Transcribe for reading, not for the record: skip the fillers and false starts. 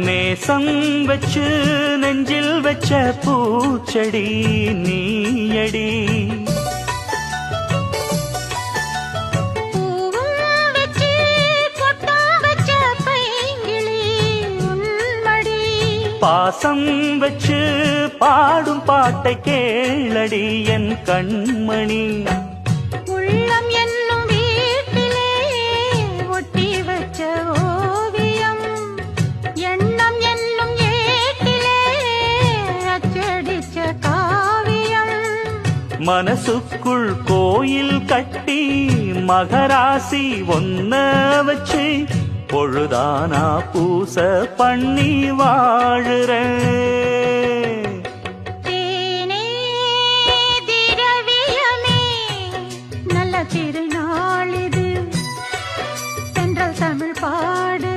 நேசம் வச்சு நெஞ்சில் வச்ச பூச்செடி நீயடி. பாசம் வச்சு பாடும் பாட்டை கேளடி என் கண்மணி. உள்ளம் என்னும் வீட்டிலே ஒட்டி வச்ச ஓவியம், எண்ணம் என்னும் ஏட்டிலே அச்சடிச்ச காவியம். மனசுக்குள் கோயில் கட்டி மகராசி ஒன்ன வச்சு பொழுதானா பூச பண்ணி வாழுற. தேனே திரவியமே நல்ல திருநாளிது, தென்றல் தமிழ் பாடு